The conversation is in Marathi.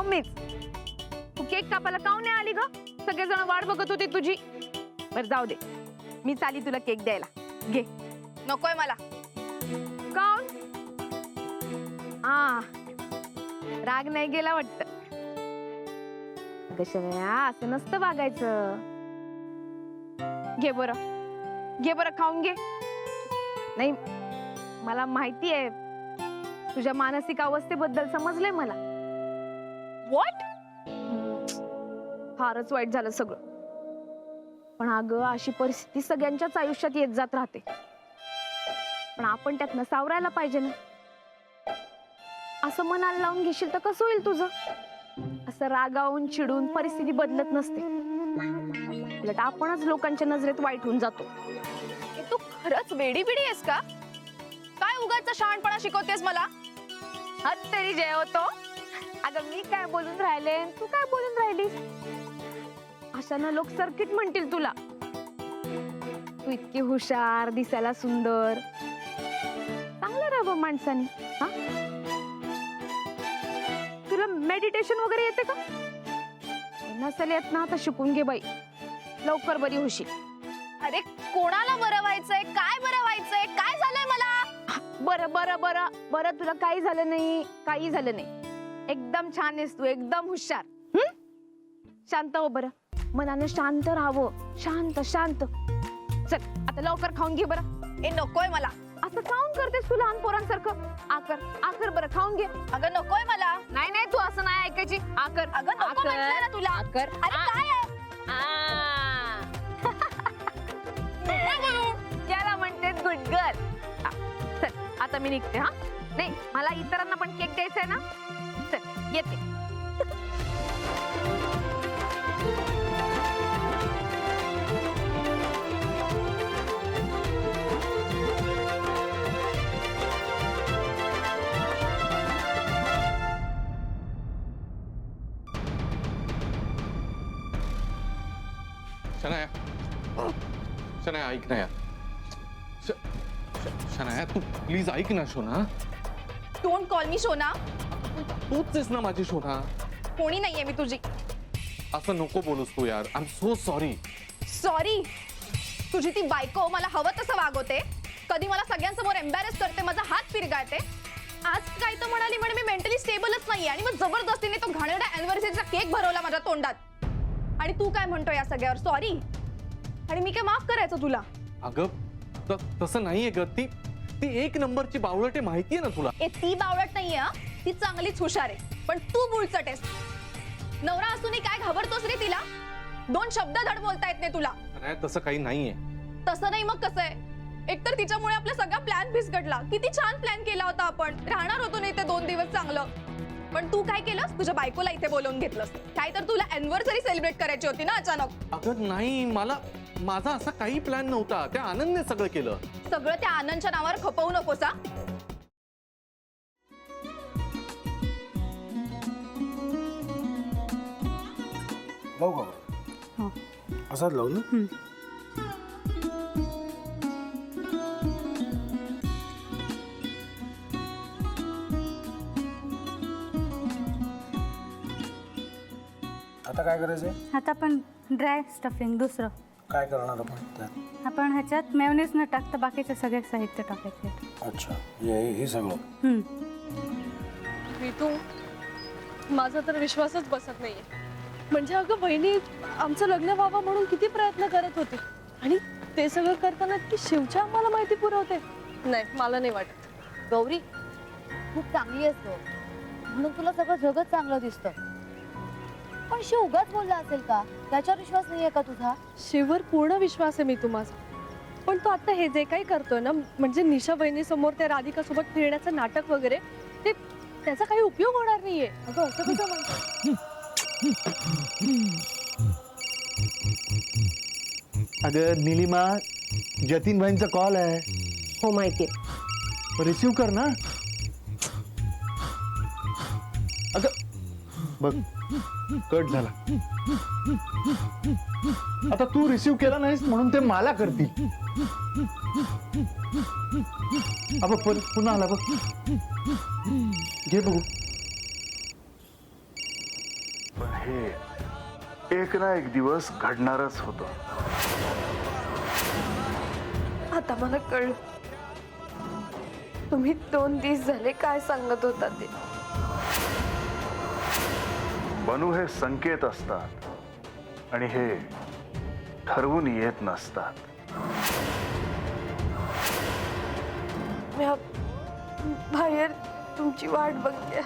हो मीच. तू केक कापायला काऊन नाही आली ग? सगळेजण वाट बघत होते तुझी. बरं जाऊ दे, मी चाली तुला केक द्यायला. घे. नकोय मला. काऊन? राग नाही गेला वाटत. गशया असं नसतं वागायचं. घे बरं खाऊन घे. नाही मला माहिती आहे, तुझ्या मानसिक अवस्थेबद्दल समजलंय मला. व्हॉट? फारच वाईट झालं सगळं. पण अगं अशी परिस्थिती सगळ्यांच्याच आयुष्यात येत जात राहते. पण आपण त्यातनं सावरायला पाहिजे ना. असं मनाला लावून घेशील तर कसं होईल तुझं? असं रागावून चिडून परिस्थिती बदलत नसते. उलट आपणच लोकांच्या नजरेत वाईट होऊन जातो. तू खरंच वेडी बिडी आहेस का? काय उगाच शहाणपणा शिकवतेस मला? हद तरी जय होतो. अगं मी काय बोलून राहिले, तू काय बोलून राहिलीस? अशानं लोक सर्किट म्हणतील तुला. तू इतकी हुशार, दिसायला सुंदर, चांगलं राहावं माणसाने. हा, तुला मेडिटेशन वगैरे येते का? नसेल येत ना तर शिकून घे बाई, लवकर बरी होशील. अरे कोणाला बरं व्हायचंय? काय बरं व्हायचंय? काय झालंय मला? बरं बरं बरं बरं, तुला काही झालं नाही, काही झालं नाही. एकदम छान आहेस तू, एकदम हुशार. शांत हो बरं, मनाने शांत राहावं. शांत शांत. चल आता लवकर खाऊन घे बरं. ए नकोय मला. असं खाऊन करतेस तू लहान पोरांसारखं? आकर बरं, खाऊन घे. अगं नकोय मला. नाही नाही, तू असं नाही ऐकायची. आकर. अगं नको म्हटलंय ना तुला. आकर. अरे काय आहे? याला म्हणते गुड गर्ल. चल आता मी निघते. हा नाही, मला इतरांना पण केक द्यायचा आहे ना. चल येते. शनाया, शनाया ऐक ना यार. शनाया तू प्लीज ऐक ना शोना. डोंट कॉल मी सोना. तूच आहेस ना माझी शोना. कोणी नाहीये मी तुझी. असं नको बोलूस तू यार. I am so sorry. Sorry? तुझी ती बायको मला हवं तसं वागवते, कधी मला सगळ्यांसमोर एम्बॅरेस करते, माझा हात पिरगाळते. आज काय तर म्हणाली म्हणे मी मेंटली स्टेबलच नाहीये आणि मग जबरदस्तीने तो घाणेरडा अॅनिव्हर्सरीचा केक भरवला माझ्या तोंडात. आणि तू काय म्हणतो या सगळ्यावर सॉरी? आणि मी काय माफ करायचं तुला? अगं तसं नाहीये ग. ती एक नंबरची बावळट आहे, माहितीये ना तुला. ए ती बावळट नाहीये, ती चांगलीच हुशार आहे. पण तू बुळचट आहेस. नवरा असूनही काय घाबरतोस रे तिला? दोन शब्द धड बोलता येत नाही तुला. नाही तसं काही नाहीये. तसं नाही मग कसं आहे? एकतर तिच्यामुळे आपला सगळा प्लॅन बिस्कटला. किती छान प्लॅन केला होता आपण, राहणार होतो नाही ते 2 दिवस चांगलं. पण तू काय केलंस? तुझ्या बायकोला इथे बोलवून घेतलंस. काय तर तुला अॅनिव्हर्सरी सेलिब्रेट करायची होती ना अचानक. अगं नाही, माझा असा काही प्लॅन नव्हता. त्या आनंदने सगळं केलं. सगळं त्या आनंदच्या नावावर खपवू नकोसा. लावू का? असाच लावू ना. आता काय करायचंय? आता आपण ड्राय स्टफिंग दुसरं काय करणार आपण त्यात? आपण ह्याच्यात मेयोनीज न टाकता बाकीचे सगळे साहित्य टाकायचे. अच्छा, हे सगळं. ऋतू, माझा तर विश्वासच बसत नाहीये. म्हणजे अगं बहिणी आमचं लग्न व्हावं म्हणून किती प्रयत्न करत होते आणि ते सगळं करताना की शिवच्या आम्हाला माहिती पुरवते. नाही, मला नाही वाटत. गौरी खूप चांगली आहेस गं, म्हणून तुला सगळं जगत चांगलं दिसतं. पण शिव उगाच बोलला असेल का? त्याच्यावर विश्वास नाहीये का तुझा? शिववर पूर्ण विश्वास आहे मी माझा. पण तो आता हे जे काही करतोय ना, म्हणजे निशा बहिणी समोर त्या राधिका सोबत फिरण्याचं नाटक वगैरे, ते त्याचा काही उपयोग होणार नाहीये. अगं असं कसं म्हणतो? अगं निलिमा, जतीन भाईंचा कॉल आहे. हो माहितीये. रिसीव कर ना. अगं बघ, कट झाला. आता तू रिसीव केला नाहीस म्हणून ते मला करतील. अब पुन्हा आला बघ. घे बघू. हे एक ना एक दिवस घडणारच होतं. आता मला कळलं तुम्ही 2 दिवस झाले काय सांगत होता ते. बनू हे संकेत असतात आणि हे ठरवून येत नसतात. मी बाहेर तुमची वाट बघते.